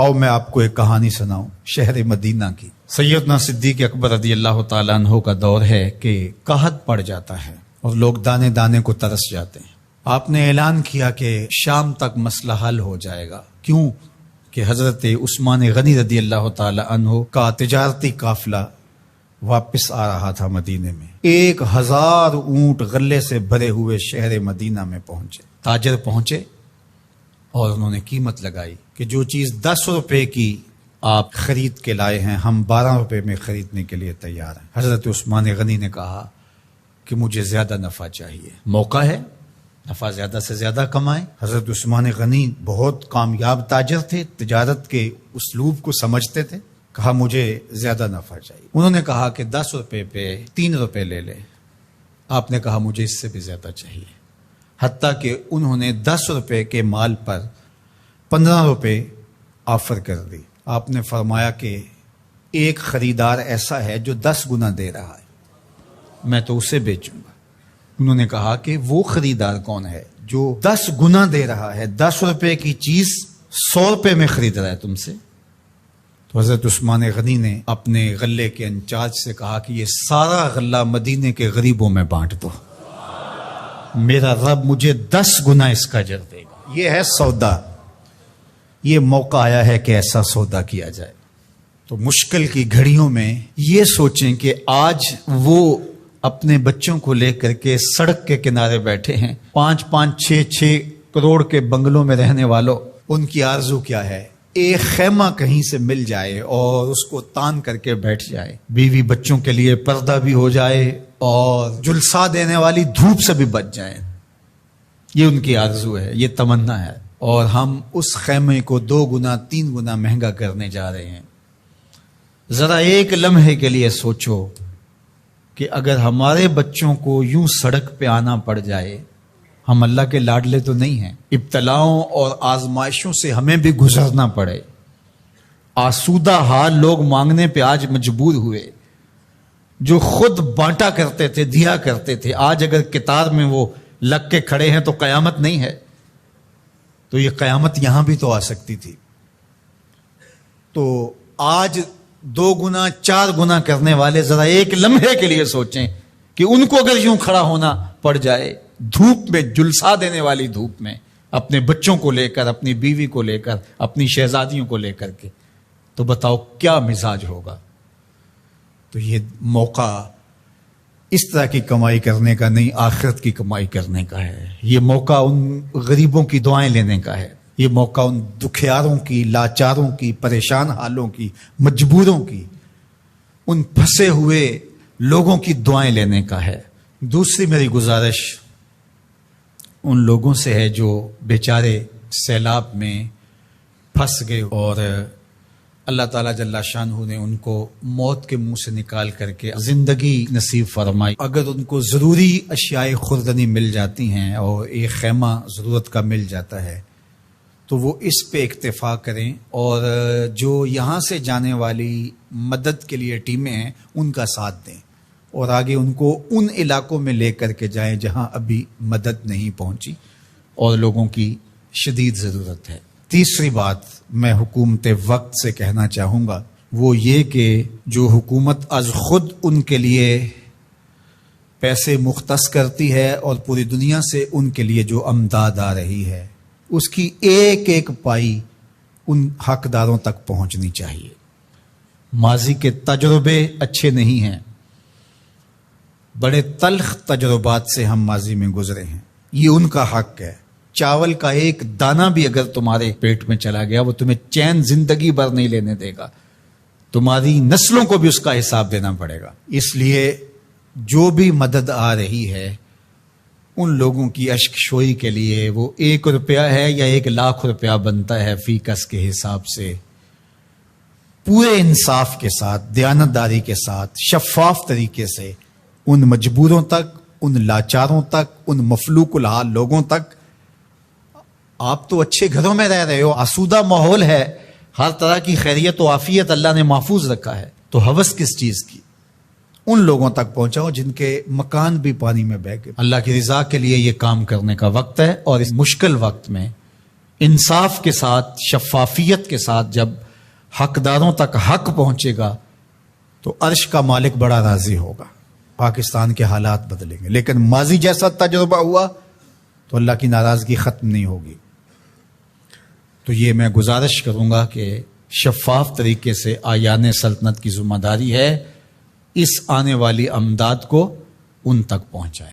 اور میں آپ کو ایک کہانی سناؤں شہر مدینہ کی۔ سیدنا صدیق اکبر رضی اللہ تعالیٰ عنہ کا دور ہے کہ قحط پڑ جاتا ہے اور لوگ دانے دانے کو ترس جاتے ہیں۔ آپ نے اعلان کیا کہ شام تک مسئلہ حل ہو جائے گا۔ کیوں؟ کہ حضرت عثمان غنی رضی اللہ تعالیٰ عنہ کا تجارتی قافلہ واپس آ رہا تھا مدینے میں۔ 1000 اونٹ غلے سے بھرے ہوئے شہر مدینہ میں پہنچے۔ تاجر پہنچے اور انہوں نے قیمت لگائی کہ جو چیز 10 روپے کی آپ خرید کے لائے ہیں ہم 12 روپے میں خریدنے کے لیے تیار ہیں۔ حضرت عثمان غنی نے کہا کہ مجھے زیادہ نفع چاہیے، موقع ہے نفع زیادہ سے زیادہ کمائیں۔ حضرت عثمان غنی بہت کامیاب تاجر تھے، تجارت کے اسلوب کو سمجھتے تھے۔ کہا مجھے زیادہ نفع چاہیے۔ انہوں نے کہا کہ 10 روپے پہ 3 روپے لے لے۔ آپ نے کہا مجھے اس سے بھی زیادہ چاہیے، حتیٰ کہ انہوں نے 10 روپے کے مال پر 15 روپے آفر کر دی۔ آپ نے فرمایا کہ ایک خریدار ایسا ہے جو 10 گنا دے رہا ہے، میں تو اسے بیچوں گا۔ انہوں نے کہا کہ وہ خریدار کون ہے جو 10 گنا دے رہا ہے، 10 روپے کی چیز 100 روپے میں خرید رہا ہے تم سے؟ تو حضرت عثمان غنی نے اپنے غلے کے انچارج سے کہا کہ یہ سارا غلہ مدینے کے غریبوں میں بانٹ دو، میرا رب مجھے 10 گنا اس کا اجر دے گا۔ یہ ہے سودا، یہ موقع آیا ہے کہ ایسا سودا کیا جائے۔ تو مشکل کی گھڑیوں میں یہ سوچیں کہ آج وہ اپنے بچوں کو لے کر کے سڑک کے کنارے بیٹھے ہیں، 5-5 6-6 کروڑ کے بنگلوں میں رہنے والوں، ان کی آرزو کیا ہے؟ ایک خیمہ کہیں سے مل جائے اور اس کو تان کر کے بیٹھ جائے، بیوی بچوں کے لیے پردہ بھی ہو جائے اور جلسہ دینے والی دھوپ سے بھی بچ جائیں۔ یہ ان کی آرزو ہے، یہ تمنا ہے، اور ہم اس خیمے کو 2 گنا 3 گنا مہنگا کرنے جا رہے ہیں۔ ذرا ایک لمحے کے لیے سوچو کہ اگر ہمارے بچوں کو یوں سڑک پہ آنا پڑ جائے، ہم اللہ کے لاڈلے تو نہیں ہیں، ابتلاؤں اور آزمائشوں سے ہمیں بھی گزرنا پڑے، آسودہ حال لوگ مانگنے پہ آج مجبور ہوئے، جو خود بانٹا کرتے تھے، دیا کرتے تھے، آج اگر کتار میں وہ لگ کے کھڑے ہیں تو قیامت نہیں ہے، تو یہ قیامت یہاں بھی تو آ سکتی تھی۔ تو آج 2 گنا 4 گنا کرنے والے ذرا ایک لمحے کے لیے سوچیں کہ ان کو اگر یوں کھڑا ہونا پڑ جائے دھوپ میں، جلسہ دینے والی دھوپ میں، اپنے بچوں کو لے کر، اپنی بیوی کو لے کر، اپنی شہزادیوں کو لے کر کے، تو بتاؤ کیا مزاج ہوگا؟ تو یہ موقع اس طرح کی کمائی کرنے کا نہیں، آخرت کی کمائی کرنے کا ہے۔ یہ موقع ان غریبوں کی دعائیں لینے کا ہے، یہ موقع ان دکھیاروں کی، لاچاروں کی، پریشان حالوں کی، مجبوروں کی، ان پھنسے ہوئے لوگوں کی دعائیں لینے کا ہے۔ دوسری میری گزارش ان لوگوں سے ہے جو بیچارے سیلاب میں پھنس گئے اور اللہ تعالیٰ جل شانہ نے ان کو موت کے منہ سے نکال کر کے زندگی نصیب فرمائی۔ اگر ان کو ضروری اشیاء خوردنی مل جاتی ہیں اور ایک خیمہ ضرورت کا مل جاتا ہے تو وہ اس پہ اکتفا کریں، اور جو یہاں سے جانے والی مدد کے لیے ٹیمیں ہیں ان کا ساتھ دیں، اور آگے ان کو ان علاقوں میں لے کر کے جائیں جہاں ابھی مدد نہیں پہنچی اور لوگوں کی شدید ضرورت ہے۔ تیسری بات میں حکومت وقت سے کہنا چاہوں گا وہ یہ کہ جو حکومت از خود ان کے لیے پیسے مختص کرتی ہے اور پوری دنیا سے ان کے لیے جو امداد آ رہی ہے، اس کی ایک ایک پائی ان حقداروں تک پہنچنی چاہیے۔ ماضی کے تجربے اچھے نہیں ہیں، بڑے تلخ تجربات سے ہم ماضی میں گزرے ہیں، یہ ان کا حق ہے۔ چاول کا ایک دانہ بھی اگر تمہارے پیٹ میں چلا گیا وہ تمہیں چین زندگی بھر نہیں لینے دے گا، تمہاری نسلوں کو بھی اس کا حساب دینا پڑے گا۔ اس لیے جو بھی مدد آ رہی ہے ان لوگوں کی اشک شوئی کے لیے، وہ 1 روپیہ ہے یا 1,00,000 روپیہ بنتا ہے فی کس کے حساب سے، پورے انصاف کے ساتھ، دیانتداری کے ساتھ، شفاف طریقے سے ان مجبوروں تک، ان لاچاروں تک، ان مفلوق الحال لوگوں تک۔ آپ تو اچھے گھروں میں رہ رہے ہو، آسودہ ماحول ہے، ہر طرح کی خیریت و عافیت اللہ نے محفوظ رکھا ہے، تو ہوس کس چیز کی؟ ان لوگوں تک پہنچاؤ جن کے مکان بھی پانی میں بہہ گئے۔ اللہ کی رضا کے لیے یہ کام کرنے کا وقت ہے، اور اس مشکل وقت میں انصاف کے ساتھ، شفافیت کے ساتھ جب حقداروں تک حق پہنچے گا تو عرش کا مالک بڑا راضی ہوگا، پاکستان کے حالات بدلیں گے۔ لیکن ماضی جیسا تجربہ ہوا تو اللہ کی ناراضگی ختم نہیں ہوگی۔ تو یہ میں گزارش کروں گا کہ شفاف طریقے سے آیان سلطنت کی ذمہ داری ہے اس آنے والی امداد کو ان تک پہنچائے۔